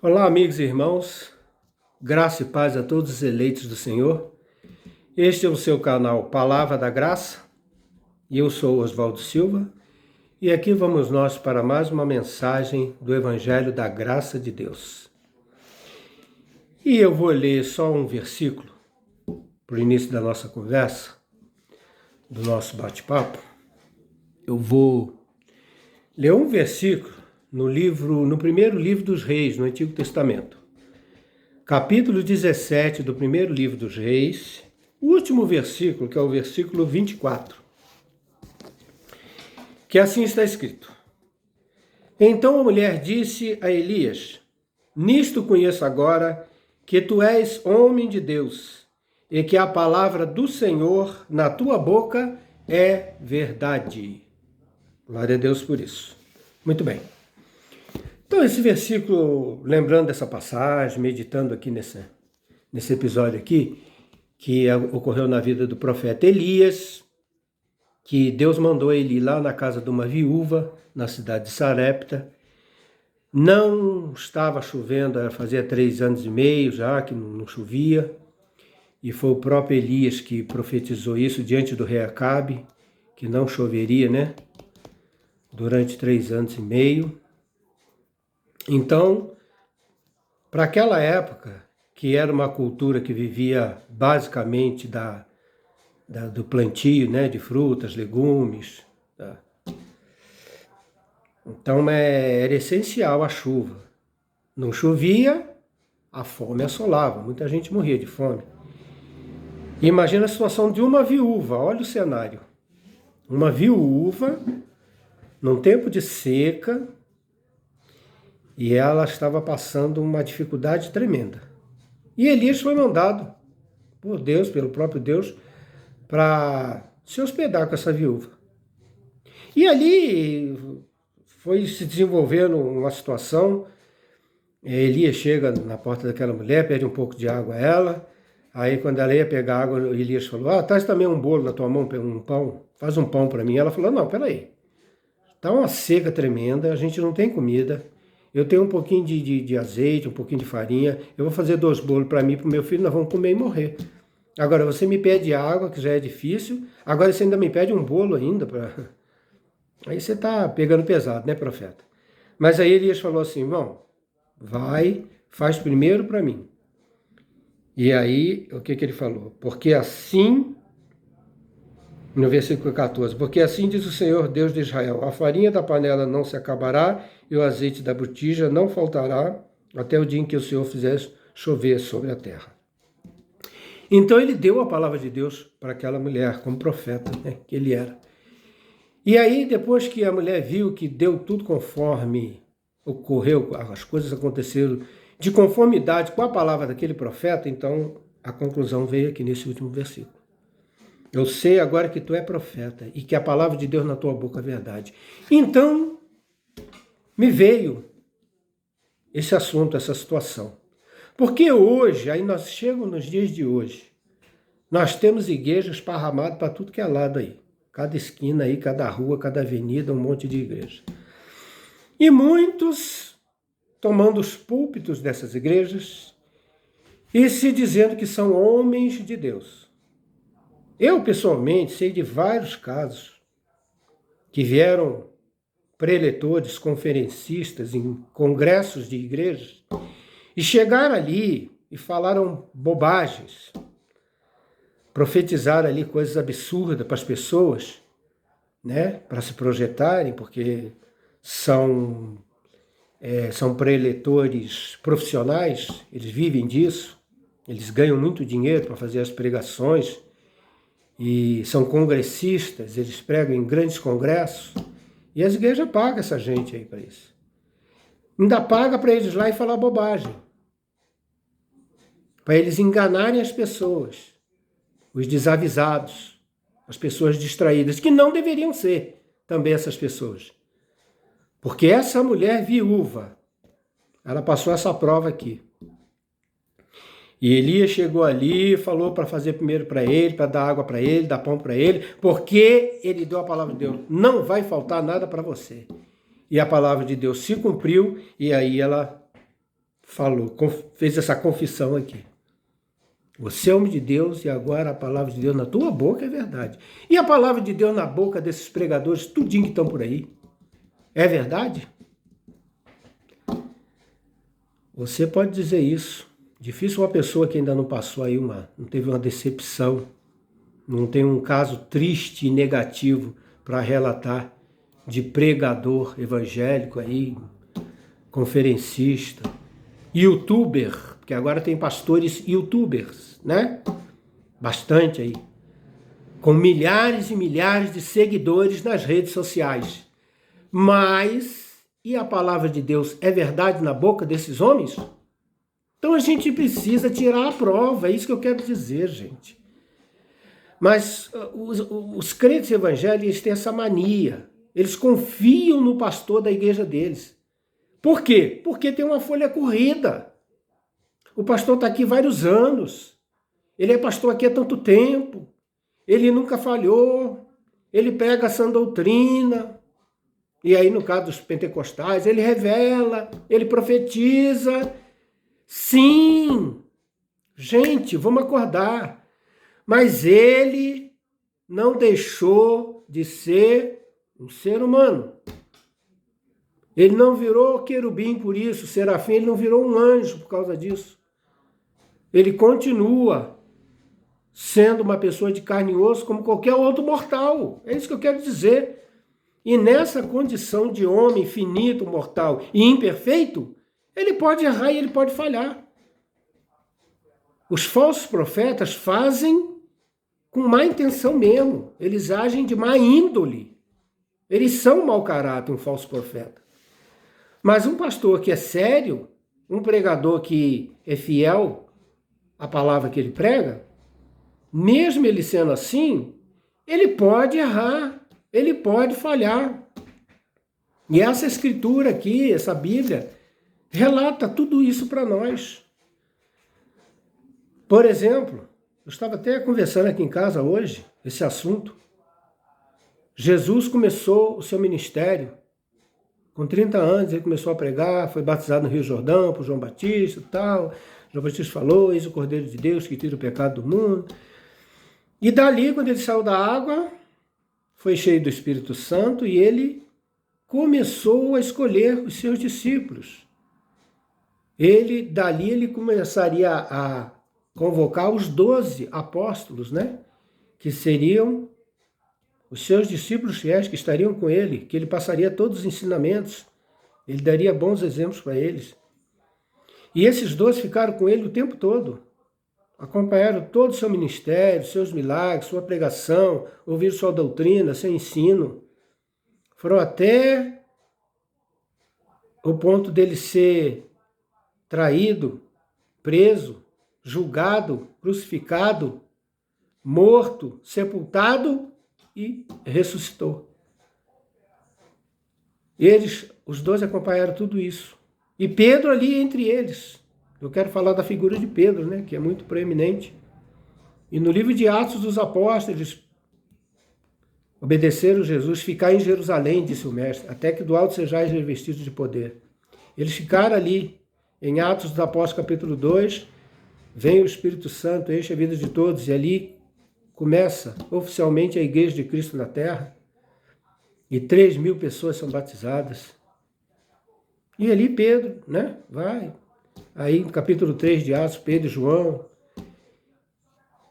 Olá, amigos e irmãos, graça e paz a todos os eleitos do Senhor. Este é o seu canal Palavra da Graça e eu sou Oswaldo Silva e aqui vamos nós para mais uma mensagem do Evangelho da Graça de Deus. E eu vou ler só um versículo para o início da nossa conversa, do nosso bate-papo. Eu vou ler um versículo no primeiro livro dos Reis, no Antigo Testamento. Capítulo 17 do primeiro livro dos Reis, o último versículo, que é o versículo 24, que assim está escrito. Então a mulher disse a Elias: Nisto conheço agora que tu és homem de Deus, e que a palavra do Senhor na tua boca é verdade. Glória a Deus por isso. Muito bem. Então, esse versículo, lembrando dessa passagem, meditando aqui nesse episódio aqui, que ocorreu na vida do profeta Elias, que Deus mandou ele ir lá na casa de uma viúva, na cidade de Sarepta. Não estava chovendo, fazia 3 anos e meio já que não chovia, e foi o próprio Elias que profetizou isso diante do rei Acabe, que não choveria, né? Durante 3 anos e meio. Então, para aquela época, que era uma cultura que vivia basicamente do plantio, né, de frutas, legumes, tá? Então era essencial a chuva. Não chovia, a fome assolava, muita gente morria de fome. E imagina a situação de uma viúva, olha o cenário. Uma viúva, num tempo de seca, e ela estava passando uma dificuldade tremenda. E Elias foi mandado por Deus, pelo próprio Deus, para se hospedar com essa viúva. E ali foi se desenvolvendo uma situação. Elias chega na porta daquela mulher, pede um pouco de água a ela. Aí quando ela ia pegar água, Elias falou: traz também um bolo na tua mão, um pão, faz um pão para mim. Ela falou: não, peraí, tá uma seca tremenda, a gente não tem comida. Eu tenho um pouquinho de azeite, um pouquinho de farinha. Eu vou fazer 2 bolos para mim e para o meu filho, nós vamos comer e morrer. Agora, você me pede água, que já é difícil. Agora você ainda me pede um bolo ainda. Aí você está pegando pesado, né, profeta? Mas aí Elias falou assim: irmão, vai, faz primeiro para mim. E aí, o que ele falou? Porque assim... No versículo 14, porque assim diz o Senhor Deus de Israel, a farinha da panela não se acabará e o azeite da botija não faltará até o dia em que o Senhor fizer chover sobre a terra. Então ele deu a palavra de Deus para aquela mulher, como profeta, né, que ele era. E aí, depois que a mulher viu que deu tudo conforme ocorreu, as coisas aconteceram de conformidade com a palavra daquele profeta, então a conclusão veio aqui nesse último versículo. Eu sei agora que tu é profeta e que a palavra de Deus na tua boca é verdade. Então, me veio esse assunto, essa situação. Porque hoje, aí nós chegamos nos dias de hoje, nós temos igrejas esparramadas para tudo que é lado aí. Cada esquina aí, cada rua, cada avenida, um monte de igreja. E muitos tomando os púlpitos dessas igrejas e se dizendo que são homens de Deus. Eu, pessoalmente, sei de vários casos que vieram preletores, conferencistas em congressos de igrejas e chegaram ali e falaram bobagens, profetizaram ali coisas absurdas para as pessoas, né, para se projetarem, porque são preletores profissionais, eles vivem disso, eles ganham muito dinheiro para fazer as pregações, e são congressistas, eles pregam em grandes congressos, e as igrejas pagam essa gente aí para isso. Ainda paga para eles lá e falar bobagem, para eles enganarem as pessoas, os desavisados, as pessoas distraídas, que não deveriam ser também essas pessoas. Porque essa mulher viúva, ela passou essa prova aqui. E Elias chegou ali e falou para fazer primeiro para ele, para dar água para ele, dar pão para ele, porque ele deu a palavra de Deus. Não vai faltar nada para você. E a palavra de Deus se cumpriu, e aí ela falou, fez essa confissão aqui. Você é homem de Deus e agora a palavra de Deus na tua boca é verdade. E a palavra de Deus na boca desses pregadores, tudinho que estão por aí, é verdade? Você pode dizer isso. Difícil uma pessoa que ainda não passou aí não teve uma decepção, não tem um caso triste e negativo para relatar de pregador evangélico aí, conferencista, youtuber, porque agora tem pastores youtubers, né? Bastante aí, com milhares e milhares de seguidores nas redes sociais. Mas, e a palavra de Deus é verdade na boca desses homens? Então a gente precisa tirar a prova, é isso que eu quero dizer, gente. Mas os crentes evangélicos têm essa mania, eles confiam no pastor da igreja deles. Por quê? Porque tem uma folha corrida. O pastor está aqui vários anos, ele é pastor aqui há tanto tempo, ele nunca falhou, ele prega a sã doutrina, e aí no caso dos pentecostais, ele revela, ele profetiza. Sim, gente, vamos acordar. Mas ele não deixou de ser um ser humano. Ele não virou querubim por isso, serafim, ele não virou um anjo por causa disso. Ele continua sendo uma pessoa de carne e osso como qualquer outro mortal. É isso que eu quero dizer. E nessa condição de homem finito, mortal e imperfeito, ele pode errar e ele pode falhar. Os falsos profetas fazem com má intenção mesmo. Eles agem de má índole. Eles são mau caráter, um falso profeta. Mas um pastor que é sério, um pregador que é fiel à palavra que ele prega, mesmo ele sendo assim, ele pode errar, ele pode falhar. E essa escritura aqui, essa Bíblia, relata tudo isso para nós. Por exemplo, eu estava até conversando aqui em casa hoje, esse assunto. Jesus começou o seu ministério. Com 30 anos ele começou a pregar, foi batizado no Rio Jordão por João Batista e tal. João Batista falou, eis o Cordeiro de Deus que tira o pecado do mundo. E dali, quando ele saiu da água, foi cheio do Espírito Santo e ele começou a escolher os seus discípulos. Dali ele começaria a convocar os 12 apóstolos, né? Que seriam os seus discípulos fiéis que estariam com ele, que ele passaria todos os ensinamentos, ele daria bons exemplos para eles. E esses 12 ficaram com ele o tempo todo, acompanharam todo o seu ministério, seus milagres, sua pregação, ouviram sua doutrina, seu ensino. Foram até o ponto dele ser traído, preso, julgado, crucificado, morto, sepultado e ressuscitou. Eles, os 12, acompanharam tudo isso. E Pedro ali entre eles. Eu quero falar da figura de Pedro, né, que é muito preeminente. E no livro de Atos dos Apóstolos, obedeceram Jesus, ficar em Jerusalém, disse o mestre, até que do alto sejais revestidos de poder. Eles ficaram ali, em Atos dos Apóstolos, capítulo 2, vem o Espírito Santo, enche a vida de todos, e ali começa oficialmente a Igreja de Cristo na Terra, e 3.000 pessoas são batizadas. E ali Pedro, né, vai. Aí no capítulo 3 de Atos, Pedro e João.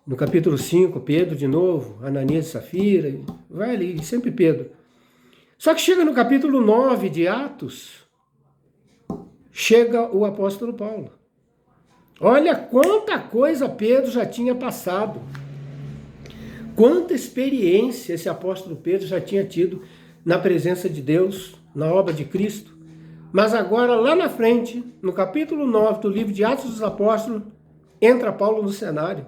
No capítulo 5, Pedro de novo, Ananias e Safira, vai ali, sempre Pedro. Só que chega no capítulo 9 de Atos, chega o apóstolo Paulo. Olha quanta coisa Pedro já tinha passado. Quanta experiência esse apóstolo Pedro já tinha tido na presença de Deus, na obra de Cristo. Mas agora, lá na frente, no capítulo 9 do livro de Atos dos Apóstolos, entra Paulo no cenário.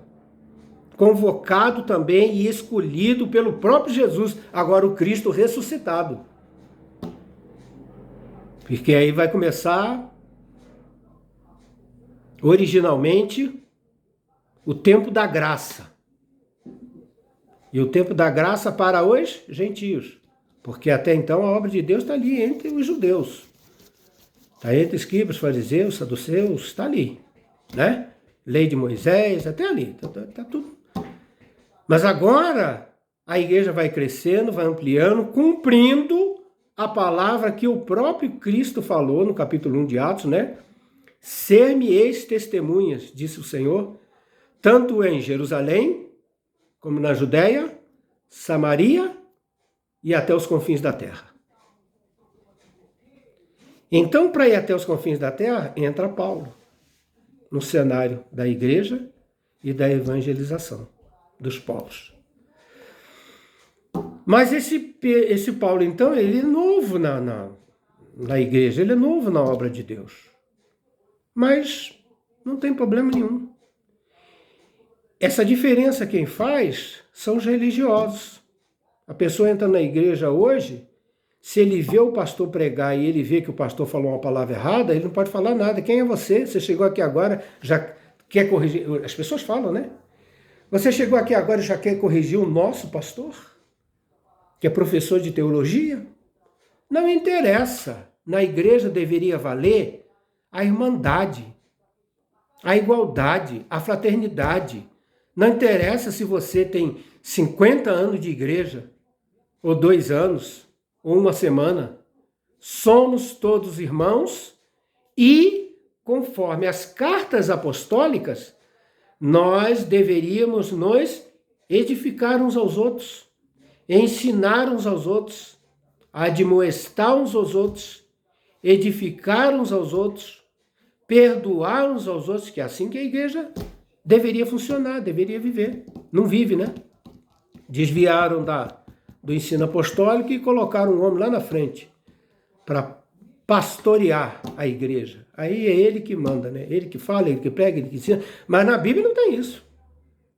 Convocado também e escolhido pelo próprio Jesus, agora o Cristo ressuscitado. Porque aí vai começar, originalmente, o tempo da graça. E o tempo da graça para os gentios. Porque até então a obra de Deus está ali entre os judeus. Está entre escribas, fariseus, saduceus, está ali, né? Lei de Moisés, até ali, tá tudo. Mas agora a igreja vai crescendo, vai ampliando, cumprindo a palavra que o próprio Cristo falou no capítulo 1 de Atos, né? Ser-me-eis testemunhas, disse o Senhor, tanto em Jerusalém, como na Judéia, Samaria e até os confins da terra. Então, para ir até os confins da terra, entra Paulo no cenário da igreja e da evangelização dos povos. Mas esse Paulo, então, ele é novo na igreja, ele é novo na obra de Deus. Mas não tem problema nenhum. Essa diferença quem faz são os religiosos. A pessoa entra na igreja hoje, se ele vê o pastor pregar e ele vê que o pastor falou uma palavra errada, ele não pode falar nada. Quem é você? Você chegou aqui agora, já quer corrigir? As pessoas falam, né? Você chegou aqui agora e já quer corrigir o nosso pastor? Que é professor de teologia? Não interessa. Na igreja deveria valer a irmandade, a igualdade, a fraternidade. Não interessa se você tem 50 anos de igreja, ou 2 anos, ou 1 semana. Somos todos irmãos e, conforme as cartas apostólicas, nós deveríamos nos edificar uns aos outros, ensinar uns aos outros, admoestar uns aos outros, edificar uns aos outros, perdoar uns aos outros, que é assim que a igreja deveria funcionar, deveria viver. Não vive, né? Desviaram do ensino apostólico e colocaram um homem lá na frente para pastorear a igreja. Aí é ele que manda, né? Ele que fala, ele que prega, ele que ensina. Mas na Bíblia não tem isso.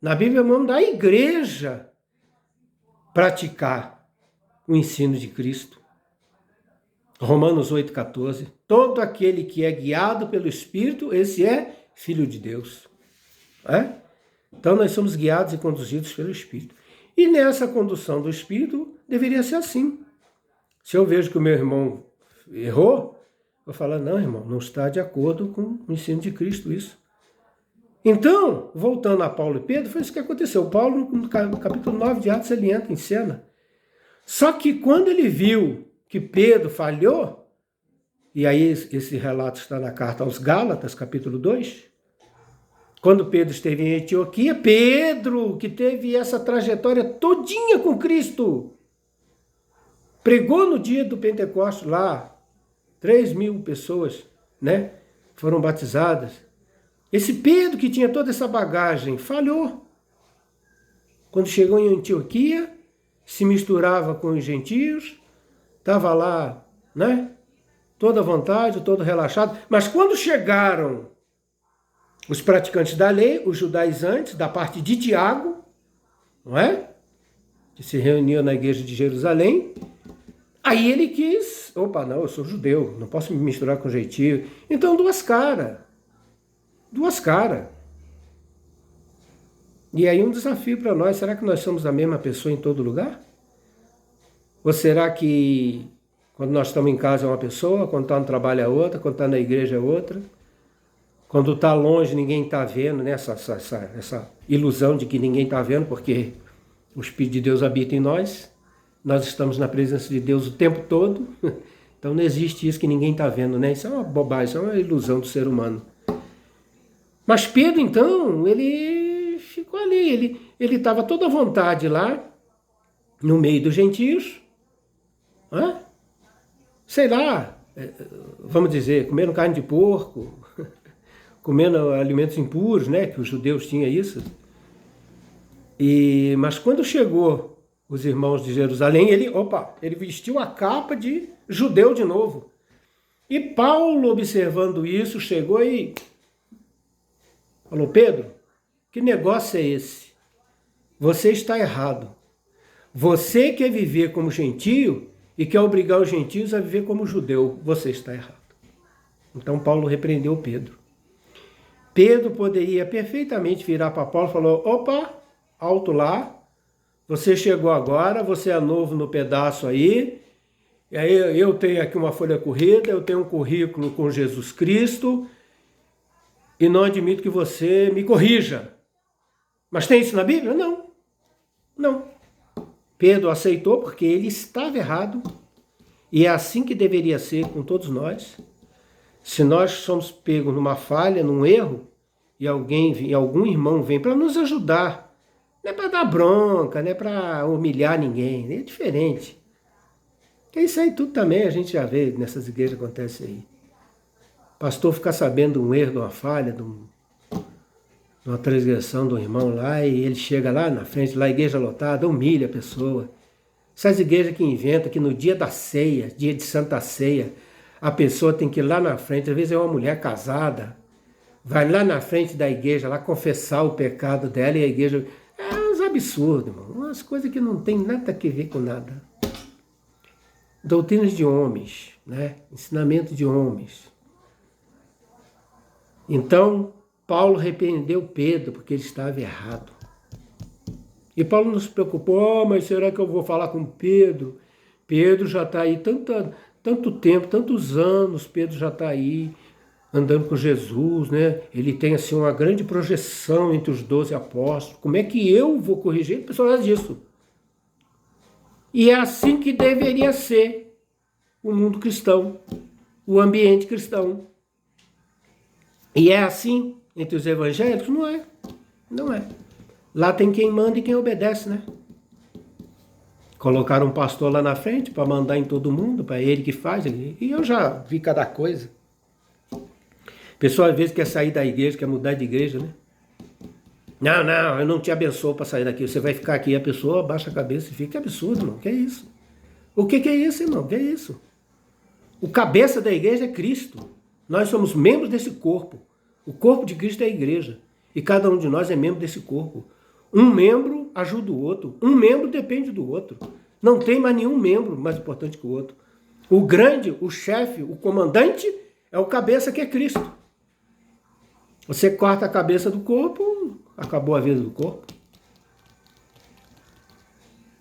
Na Bíblia é o nome da igreja praticar o ensino de Cristo. Romanos 8,14. Todo aquele que é guiado pelo Espírito, esse é filho de Deus. É? Então nós somos guiados e conduzidos pelo Espírito. E nessa condução do Espírito, deveria ser assim. Se eu vejo que o meu irmão errou, eu falo, não, irmão, não está de acordo com o ensino de Cristo isso. Então, voltando a Paulo e Pedro, foi isso que aconteceu. Paulo, no capítulo 9 de Atos, ele entra em cena. Só que quando ele viu que Pedro falhou, e aí esse relato está na carta aos Gálatas, capítulo 2, quando Pedro esteve em Antioquia, Pedro, que teve essa trajetória todinha com Cristo, pregou no dia do Pentecostes lá, 3.000 pessoas, né, foram batizadas. Esse Pedro, que tinha toda essa bagagem, falhou. Quando chegou em Antioquia, se misturava com os gentios, estava lá, né, toda à vontade, todo relaxado. Mas quando chegaram os praticantes da lei, os judaizantes, da parte de Tiago, não é? Que se reuniam na igreja de Jerusalém, aí ele quis, opa, não, eu sou judeu, não posso me misturar com gentio. Então, duas caras. E aí um desafio para nós, será que nós somos a mesma pessoa em todo lugar? Ou será que quando nós estamos em casa é uma pessoa, quando está no trabalho é outra, quando está na igreja é outra? Quando está longe ninguém está vendo, né? Essa ilusão de que ninguém está vendo, porque o Espírito de Deus habita em nós. Nós estamos na presença de Deus o tempo todo. Então não existe isso que ninguém está vendo, né? Isso é uma bobagem, isso é uma ilusão do ser humano. Mas Pedro, então, ele ficou ali. Ele estava toda à vontade lá, no meio dos gentios. Sei lá, vamos dizer, comendo carne de porco, comendo alimentos impuros, né? Que os judeus tinham isso. Mas quando chegou os irmãos de Jerusalém, ele vestiu a capa de judeu de novo. E Paulo, observando isso, chegou e falou, Pedro, que negócio é esse? Você está errado. Você quer viver como gentio e quer obrigar os gentios a viver como judeu. Você está errado. Então Paulo repreendeu Pedro. Pedro poderia perfeitamente virar para Paulo e falar, opa, alto lá, você chegou agora, você é novo no pedaço aí, E aí eu tenho aqui uma folha corrida, eu tenho um currículo com Jesus Cristo e não admito que você me corrija. Mas tem isso na Bíblia? Não. Não. Pedro aceitou porque ele estava errado e é assim que deveria ser com todos nós. Se nós somos pegos numa falha, num erro, e algum irmão vem para nos ajudar, não é para dar bronca, não é para humilhar ninguém, é diferente. Que isso aí tudo também a gente já vê nessas igrejas acontece aí. O pastor ficar sabendo de um erro, de uma falha, de uma transgressão de um irmão lá, e ele chega lá na frente, lá igreja lotada, humilha a pessoa. Essas igrejas que inventam que no dia da ceia, dia de Santa Ceia, a pessoa tem que ir lá na frente, às vezes é uma mulher casada, vai lá na frente da igreja, lá confessar o pecado dela e a igreja... É uns absurdos, irmão. Umas coisas que não tem nada a ver com nada. Doutrinas de homens, né? Ensinamento de homens. Então, Paulo repreendeu Pedro porque ele estava errado. E Paulo não se preocupou, mas será que eu vou falar com Pedro? Pedro já está aí tanto tempo, tantos anos, Pedro já está aí andando com Jesus, né? Ele tem assim uma grande projeção entre os 12 apóstolos. Como é que eu vou corrigir? O pessoal fala disso. E é assim que deveria ser o mundo cristão, o ambiente cristão. E é assim entre os evangélicos? Não é. Não é. Lá tem quem manda e quem obedece, né? Colocaram um pastor lá na frente para mandar em todo mundo, para ele que faz. E eu já vi cada coisa. A pessoa às vezes quer sair da igreja, quer mudar de igreja, né? Não, eu não te abençoo para sair daqui. Você vai ficar aqui. A pessoa baixa a cabeça e fica. Que absurdo, irmão. Que é isso? O que é isso, irmão? Que é isso? O cabeça da igreja é Cristo. Nós somos membros desse corpo. O corpo de Cristo é a igreja. E cada um de nós é membro desse corpo. Um membro ajuda o outro. Um membro depende do outro. Não tem mais nenhum membro mais importante que o outro. O grande, o chefe, o comandante é o cabeça que é Cristo. Você corta a cabeça do corpo, acabou a vida do corpo.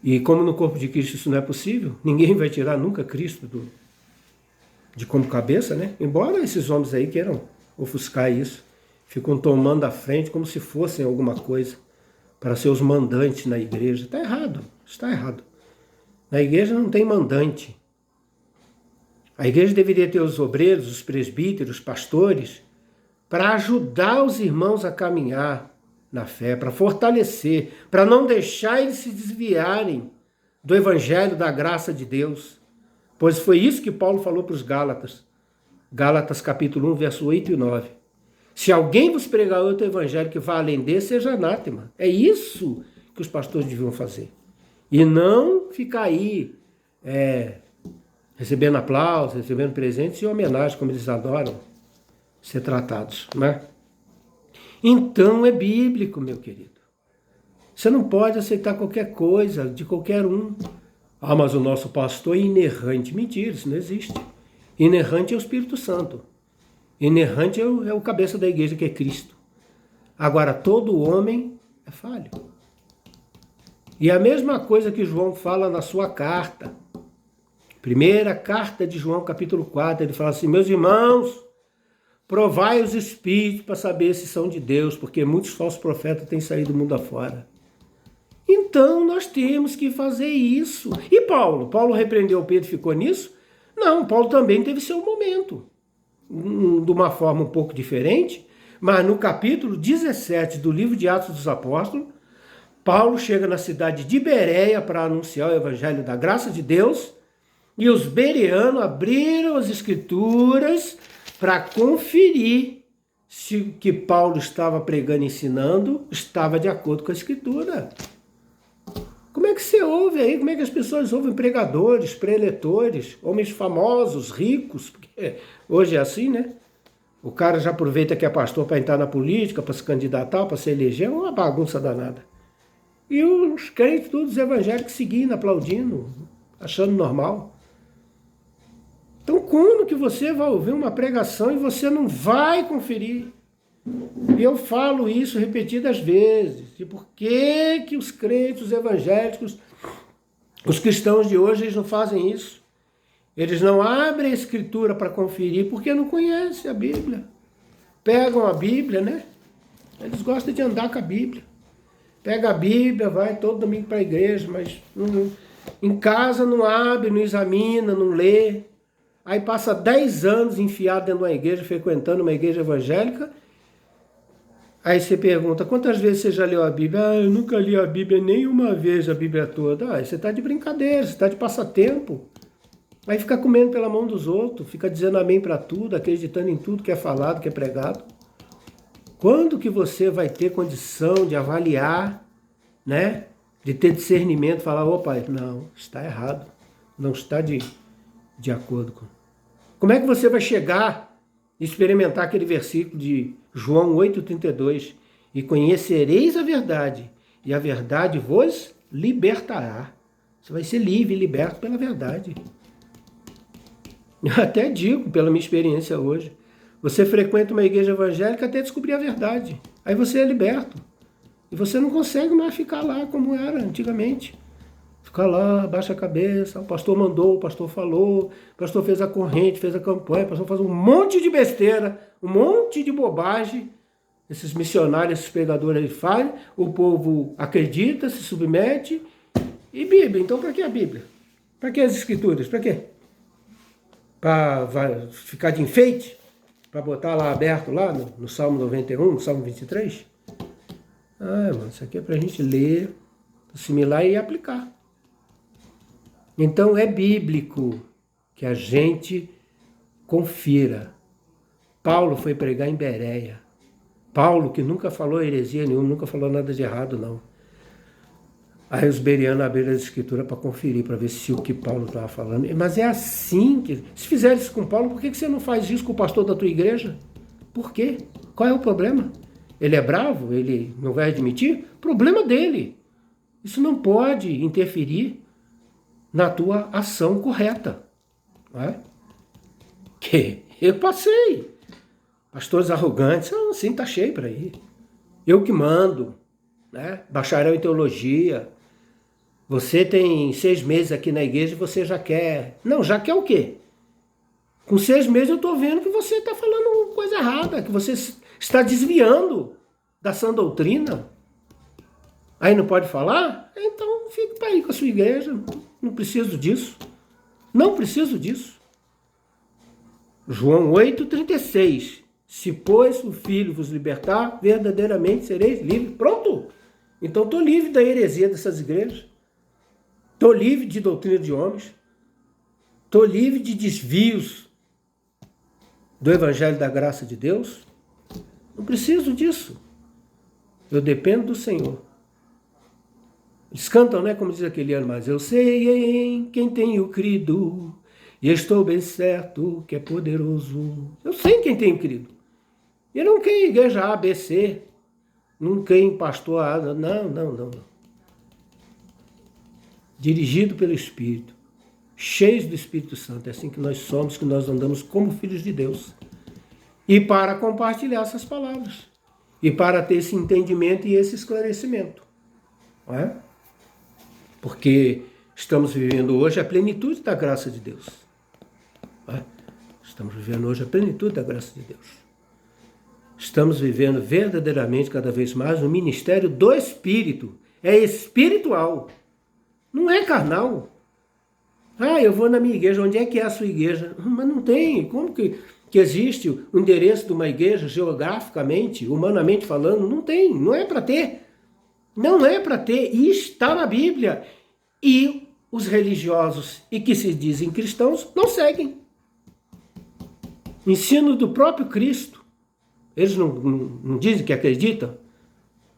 E como no corpo de Cristo isso não é possível, ninguém vai tirar nunca Cristo de como cabeça, né? Embora esses homens aí queiram ofuscar isso, ficam tomando a frente como se fossem alguma coisa para ser os mandantes na igreja. Está errado, está errado. Na igreja não tem mandante. A igreja deveria ter os obreiros, os presbíteros, os pastores, para ajudar os irmãos a caminhar na fé, para fortalecer, para não deixar eles se desviarem do evangelho da graça de Deus. Pois foi isso que Paulo falou para os Gálatas. Gálatas capítulo 1, verso 8 e 9. Se alguém vos pregar outro evangelho que vá além desse, seja anátema. É isso que os pastores deviam fazer. E não ficar aí recebendo aplausos, recebendo presentes e homenagem, como eles adoram ser tratados, né? Então é bíblico, meu querido. Você não pode aceitar qualquer coisa de qualquer um. Ah, mas o nosso pastor é inerrante. Mentira, isso não existe. Inerrante é o Espírito Santo. Inerrante é o cabeça da igreja, que é Cristo. Agora, todo homem é falho. E a mesma coisa que João fala na sua carta. Primeira carta de João, capítulo 4, ele fala assim: meus irmãos, provai os espíritos para saber se são de Deus, porque muitos falsos profetas têm saído do mundo afora. Então, nós temos que fazer isso. E Paulo? Paulo repreendeu Pedro e ficou nisso? Não, Paulo também teve seu momento. De uma forma um pouco diferente, mas no capítulo 17 do livro de Atos dos Apóstolos, Paulo chega na cidade de Bereia para anunciar o evangelho da graça de Deus, e os bereanos abriram as escrituras para conferir se o que Paulo estava pregando e ensinando estava de acordo com a escritura. Como é que você ouve aí? Como é que as pessoas ouvem pregadores, preletores, homens famosos, ricos? Porque hoje é assim, né? O cara já aproveita que é pastor para entrar na política, para se candidatar, para se eleger. É uma bagunça danada. E os crentes, todos os evangélicos, seguindo, aplaudindo, achando normal. Então, quando que você vai ouvir uma pregação e você não vai conferir? E eu falo isso repetidas vezes. E por que os crentes, os evangélicos, os cristãos de hoje, eles não fazem isso? Eles não abrem a Escritura para conferir porque não conhecem a Bíblia. Pegam a Bíblia, né? Eles gostam de andar com a Bíblia. Pega a Bíblia, vai todo domingo para a igreja, mas em casa não abre, não examina, não lê. Aí passa 10 anos enfiado dentro de uma igreja, frequentando uma igreja evangélica. Aí você pergunta, quantas vezes você já leu a Bíblia? Ah, eu nunca li a Bíblia nenhuma vez, a Bíblia toda. Ah, você está de brincadeira, você está de passatempo. Aí fica comendo pela mão dos outros, fica dizendo amém para tudo, acreditando em tudo que é falado, que é pregado. Quando que você vai ter condição de avaliar, né? De ter discernimento, falar, opa, não, está errado, não está de acordo com... Como é que você vai chegar e experimentar aquele versículo de João 8,32? E conhecereis a verdade, e a verdade vos libertará. Você vai ser livre e liberto pela verdade. Eu até digo, pela minha experiência hoje, você frequenta uma igreja evangélica até descobrir a verdade. Aí você é liberto. E você não consegue mais ficar lá como era antigamente. Ficar lá, baixa a cabeça, o pastor mandou, o pastor falou, o pastor fez a corrente, fez a campanha, o pastor faz um monte de besteira, um monte de bobagem. Esses missionários, esses pregadores aí fazem, o povo acredita, se submete. E Bíblia, então para que a Bíblia? Para que as Escrituras? Para quê? Para ficar de enfeite? Para botar lá aberto lá no Salmo 91, no Salmo 23? Ah, mano, isso aqui é para a gente ler, assimilar e aplicar. Então é bíblico que a gente confira. Paulo foi pregar em Bereia. Paulo, que nunca falou heresia nenhuma, nunca falou nada de errado, não. Aí os bereanos abriram a escritura para conferir, para ver se o que Paulo estava falando. Mas é assim que... Se fizer isso com Paulo, por que você não faz isso com o pastor da tua igreja? Por quê? Qual é o problema? Ele é bravo? Ele não vai admitir? Problema dele. Isso não pode interferir na tua ação correta. Não é? Que eu passei. Pastores arrogantes, assim tá cheio por aí. Eu que mando, né? Bacharel em teologia. Você tem 6 meses aqui na igreja e você já quer... Não, já quer o quê? Com 6 meses eu estou vendo que você está falando coisa errada, que você está desviando da sã doutrina. Aí não pode falar? Então fique para aí com a sua igreja. Não preciso disso. Não preciso disso. João 8,36. Se, pois, o Filho vos libertar, verdadeiramente sereis livres. Pronto! Então estou livre da heresia dessas igrejas. Estou livre de doutrina de homens. Estou livre de desvios do Evangelho da graça de Deus. Não preciso disso. Eu dependo do Senhor. Eles cantam, né? Como diz aquele ano, mas eu sei em quem tenho crido, e estou bem certo que é poderoso. Eu sei em quem tenho crido. E não quer igreja A, B, C, não quer em pastor A, não. Dirigido pelo Espírito, cheios do Espírito Santo. É assim que nós somos, que nós andamos como filhos de Deus. E para compartilhar essas palavras. E para ter esse entendimento e esse esclarecimento. Não é? Porque estamos vivendo hoje a plenitude da graça de Deus. Não é? Estamos vivendo hoje a plenitude da graça de Deus. Estamos vivendo verdadeiramente cada vez mais o ministério do Espírito. É espiritual. Não é carnal. Ah, eu vou na minha igreja. Onde é que é a sua igreja? Mas não tem. Como que existe o endereço de uma igreja geograficamente, humanamente falando? Não tem. Não é para ter. Não é para ter. E está na Bíblia. E os religiosos e que se dizem cristãos não seguem. Ensino do próprio Cristo. Eles não dizem que acreditam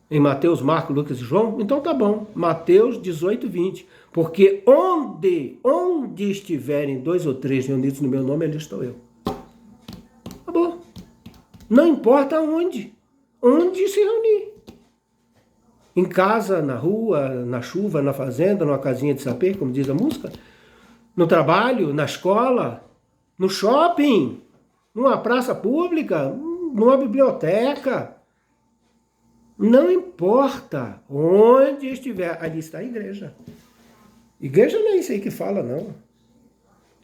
em Mateus, Marcos, Lucas e João? Então tá bom. Mateus 18, 20. Porque onde estiverem 2 ou 3 reunidos no meu nome, ali estou eu. Acabou. Não importa onde. Onde se reunir. Em casa, na rua, na chuva, na fazenda, numa casinha de sapê, como diz a música. No trabalho, na escola, no shopping, numa praça pública, numa biblioteca. Não importa onde estiver, ali está a igreja. Igreja não é isso aí que fala, não.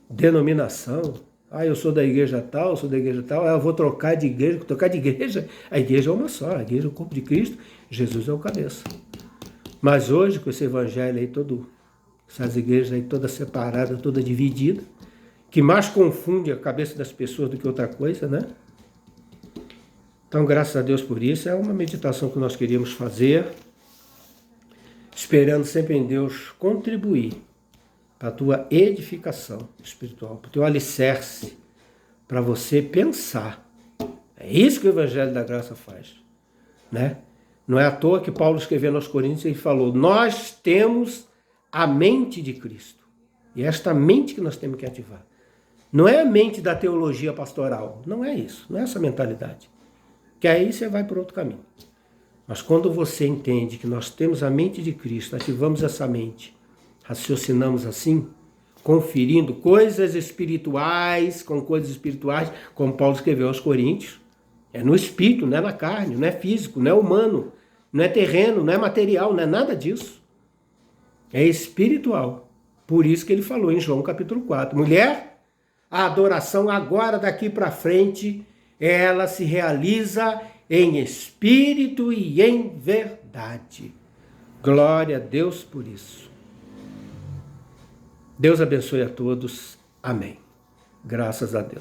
denominação. Ah, eu sou da igreja tal, eu sou da igreja tal, eu vou trocar de igreja. Trocar de igreja, a igreja é uma só, a igreja é o corpo de Cristo, Jesus é o cabeça. Mas hoje, com esse evangelho aí todo, essas igrejas aí toda separada, toda dividida, que mais confunde a cabeça das pessoas do que outra coisa, né? Então, graças a Deus por isso, é uma meditação que nós queríamos fazer, esperando sempre em Deus contribuir para a tua edificação espiritual, para o teu alicerce, para você pensar. É isso que o Evangelho da Graça faz, né? Não é à toa que Paulo escrevendo aos Coríntios, ele falou, nós temos a mente de Cristo. E é esta mente que nós temos que ativar. Não é a mente da teologia pastoral, não é isso, não é essa mentalidade. Que aí você vai por outro caminho. Mas quando você entende que nós temos a mente de Cristo, ativamos essa mente, raciocinamos assim, conferindo coisas espirituais com coisas espirituais, como Paulo escreveu aos Coríntios, é no espírito, não é na carne, não é físico, não é humano, não é terreno, não é material, não é nada disso. É espiritual. Por isso que ele falou em João capítulo 4. Mulher, a adoração agora daqui para frente, ela se realiza em espírito e em verdade. Glória a Deus por isso. Deus abençoe a todos. Amém. Graças a Deus.